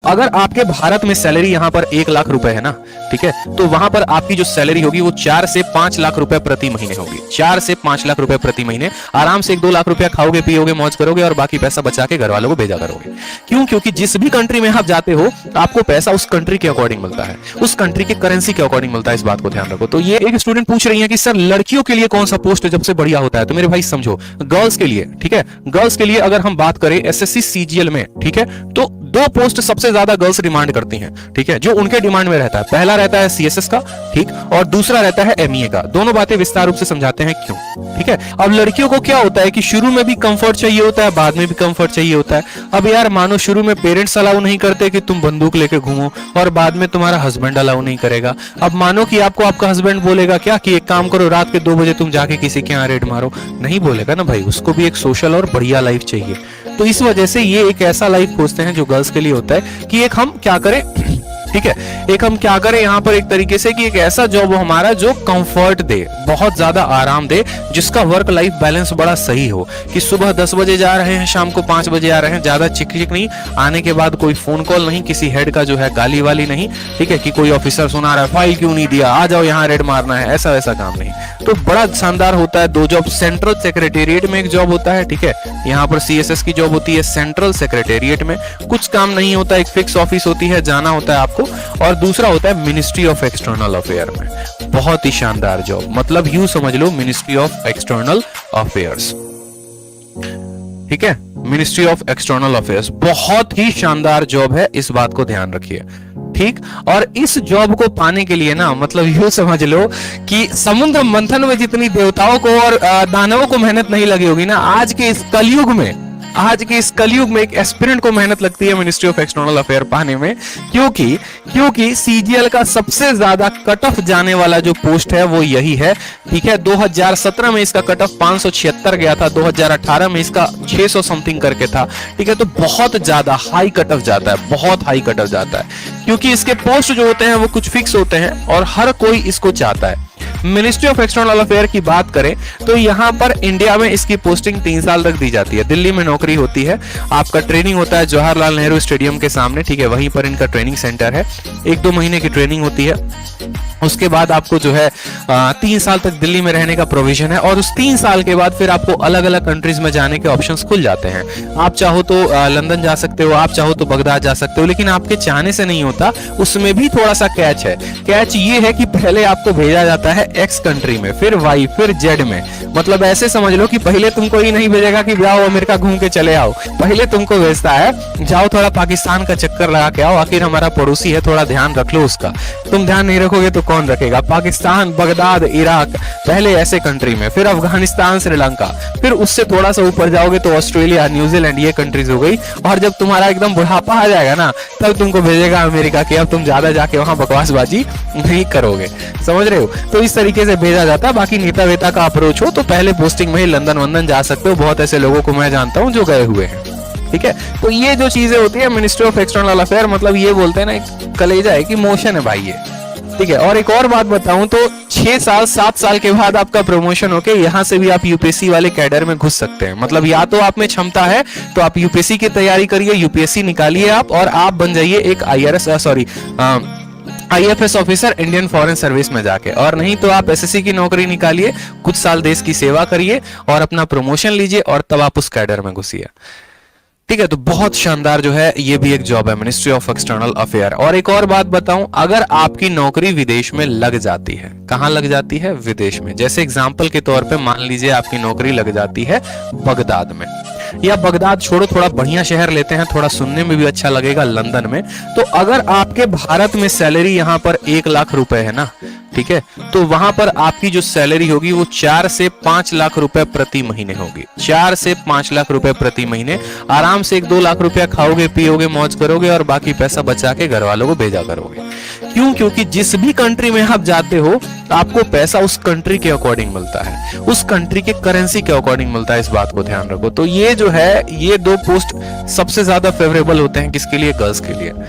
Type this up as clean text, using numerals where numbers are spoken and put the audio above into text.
अगर आपके भारत में सैलरी यहाँ पर 1 लाख रुपए है ना, ठीक है, तो वहां पर आपकी जो सैलरी होगी वो 4 से 5 लाख रुपए प्रति महीने होगी। 4 से 5 लाख रुपए प्रति महीने आराम से 1-2 लाख रुपया खाओगे पियोगे मौज करोगे और बाकी पैसा बचा के घर वालों को भेजा करोगे। क्यों? क्योंकि जिस भी कंट्री में आप जाते हो आपको पैसा उस कंट्री के अकॉर्डिंग मिलता है, उस कंट्री के करेंसी के अकॉर्डिंग मिलता है। इस बात को ध्यान रखो। तो ये एक स्टूडेंट पूछ रही है कि सर लड़कियों के लिए कौन सा पोस्ट सबसे बढ़िया होता है? तो मेरे भाई समझो, गर्ल्स के लिए, ठीक है, गर्ल्स के लिए अगर हम बात करें एसएससी सीजीएल में, ठीक है, तो 2 पोस्ट सबसे ज्यादा गर्ल्स डिमांड करती हैं, ठीक है, जो उनके डिमांड में रहता है। पहला रहता है सीएसएस का, ठीक, और दूसरा रहता है एमईए का। दोनों बातें विस्तार रूप से समझाते हैं क्यों, ठीक है। अब लड़कियों को क्या होता है कि शुरू में भी कंफर्ट चाहिए होता है, बाद में भी कंफर्ट चाहिए होता है। अब यार मानो शुरू में पेरेंट्स अलाउ नहीं करते कि तुम बंदूक लेके घूमो और बाद में तुम्हारा हस्बैंड अलाउ नहीं करेगा। अब मानो कि आपको आपका हस्बैंड बोलेगा क्या कि एक काम करो, रात के 2 बजे तुम जाके किसी के यहाँ रेड मारो, नहीं बोलेगा ना भाई, उसको भी एक सोशल और बढ़िया लाइफ चाहिए। तो इस वजह से ये एक ऐसा लाइफ खोजते हैं जो गर्ल्स के लिए होता है कि एक हम क्या करें, ठीक है, एक हम क्या करें यहाँ पर एक तरीके से कि एक ऐसा जॉब हो हमारा जो कंफर्ट दे, बहुत ज्यादा आराम दे, जिसका वर्क लाइफ बैलेंस बड़ा सही हो, कि सुबह 10 बजे जा रहे हैं शाम को 5 बजे आ रहे हैं, ज्यादा चिक चिक नहीं, आने के बाद कोई फोन कॉल नहीं, किसी हेड का जो है गाली वाली नहीं, ठीक है, कि कोई ऑफिसर सुना रहा है फाइल क्यों नहीं दिया, आ जाओ यहाँ रेड मारना है, ऐसा वैसा काम नहीं। तो बड़ा शानदार होता है। 2 जॉब, सेंट्रल सेक्रेटेरिएट में एक जॉब होता है, ठीक है, यहाँ पर सीएसएस की जॉब होती है सेंट्रल सेक्रेटेरिएट में, कुछ काम नहीं होता, एक फिक्स ऑफिस होती है, जाना होता है आपको। और दूसरा होता है मिनिस्ट्री ऑफ एक्सटर्नल अफेयर में, बहुत ही शानदार जॉब, मतलब यूं समझ लो मिनिस्ट्री ऑफ एक्सटर्नल अफेयर्स, ठीक है, मिनिस्ट्री ऑफ एक्सटर्नल अफेयर्स बहुत ही शानदार जॉब है, इस बात को ध्यान रखिए, ठीक। और इस जॉब को पाने के लिए ना, मतलब यूं समझ लो कि समुद्र मंथन में जितनी देवताओं को और दानवों को मेहनत नहीं लगी होगी ना, आज के इस कलयुग में एक एस्पिरेंट को मेहनत लगती है मिनिस्ट्री ऑफ एक्सटर्नल अफेयर पाने में। क्योंकि सीजीएल का सबसे ज्यादा कट ऑफ जाने वाला जो पोस्ट है वो यही है, ठीक है। 2017 में इसका कट ऑफ 576 गया था, 2018 में इसका 600 समथिंग करके था, ठीक है। तो बहुत ज्यादा हाई कट ऑफ जाता है, बहुत हाई कट ऑफ जाता है, क्योंकि इसके पोस्ट जो होते हैं वो कुछ फिक्स होते हैं और हर कोई इसको चाहता है। मिनिस्ट्री ऑफ एक्सटर्नल अफेयर की बात करें तो यहाँ पर इंडिया में इसकी पोस्टिंग 3 साल तक दी जाती है। दिल्ली में नौकरी होती है, आपका ट्रेनिंग होता है जवाहरलाल नेहरू स्टेडियम के सामने, ठीक है, वहीं पर इनका ट्रेनिंग सेंटर है। 1-2 महीने की ट्रेनिंग होती है, उसके बाद आपको जो है 3 साल तक दिल्ली में रहने का प्रोविजन है और उस 3 साल के बाद फिर आपको अलग अलग कंट्रीज में जाने के ऑप्शंस खुल जाते हैं। आप चाहो तो लंदन जा सकते हो, आप चाहो तो बगदाद जा सकते हो, लेकिन आपके चाहने से नहीं होता, उसमें भी थोड़ा सा कैच है। कैच ये है कि पहले आपको भेजा जाता है एक्स कंट्री में, फिर वाई, फिर जेड में। मतलब ऐसे समझ लो कि पहले तुमको ही नहीं भेजेगा कि जाओ अमेरिका घूम के चले आओ, पहले तुमको भेजता है जाओ थोड़ा पाकिस्तान का चक्कर लगा के आओ, आखिर हमारा पड़ोसी है, थोड़ा ध्यान रख लो उसका। तुम ध्यान नहीं रखोगे तो कौन रखेगा? पाकिस्तान, बगदाद, इराक, पहले ऐसे कंट्री में, फिर अफगानिस्तान, श्रीलंका, फिर उससे थोड़ा सा ऊपर जाओगे तो ऑस्ट्रेलिया, न्यूजीलैंड, ये कंट्रीज हो गई। और जब तुम्हारा एकदम बुढ़ापा आ जाएगा ना, तब तुमको भेजेगा अमेरिका की। अब तुम ज्यादा जाके वहां बकवासबाजी नहीं करोगे, समझ रहे हो? तो इस तरीके से भेजा जाता है। बाकी नेता वेता का अप्रोच हो तो पहले पोस्टिंग में ही लंदन वंदन जा सकते हो, बहुत ऐसे लोगों को मैं जानता हूं जो गए हुए हैं, ठीक है। तो ये जो चीजें होती है मिनिस्ट्री ऑफ एक्सटर्नल अफेयर, मतलब ये बोलते हैं ना कलेजा है कि मोशन है भाई ये, ठीक है। और एक और बात बताऊं तो 6 साल 7 साल के बाद आपका प्रमोशन होके यहाँ से भी आप यूपीएससी वाले कैडर में घुस सकते हैं। मतलब या तो आप में क्षमता है तो आप यूपीएससी की तैयारी करिए, यूपीएससी निकालिए आप और आप बन जाइए एक IFS officer Indian foreign service में जाके, और नहीं तो आप एसएससी की नौकरी निकालिए, कुछ साल देश की सेवा करिए और अपना प्रमोशन लीजिए और तब आप उस कैडर में घुसिए, ठीक है। तो बहुत शानदार जो है ये भी एक जॉब है मिनिस्ट्री ऑफ एक्सटर्नल अफेयर। और एक और बात बताऊं, अगर आपकी नौकरी विदेश में लग जाती है, कहां लग जाती है? विदेश में। जैसे एग्जांपल के तौर पे मान लीजिए आपकी नौकरी लग जाती है बगदाद में, या बगदाद छोड़ो थोड़ा बढ़िया शहर लेते हैं, थोड़ा सुनने में भी अच्छा लगेगा, लंदन में। तो अगर आपके भारत में सैलरी यहाँ पर 1 लाख रुपए है ना, ठीक है, तो वहां पर आपकी जो सैलरी होगी वो 4 से 5 लाख रुपए प्रति महीने होगी। 4 से 5 लाख रुपए प्रति महीने आराम से 1-2 लाख रुपया खाओगे पियोगे मौज करोगे और बाकी पैसा बचा के घर वालों को भेजा करोगे। क्यों? क्योंकि जिस भी कंट्री में आप जाते हो आपको पैसा उस कंट्री के अकॉर्डिंग मिलता है, उस कंट्री के करेंसी के अकॉर्डिंग मिलता है, इस बात को ध्यान रखो। तो ये जो है ये 2 पोस्ट सबसे ज्यादा फेवरेबल होते हैं किसके लिए? गर्ल्स के लिए।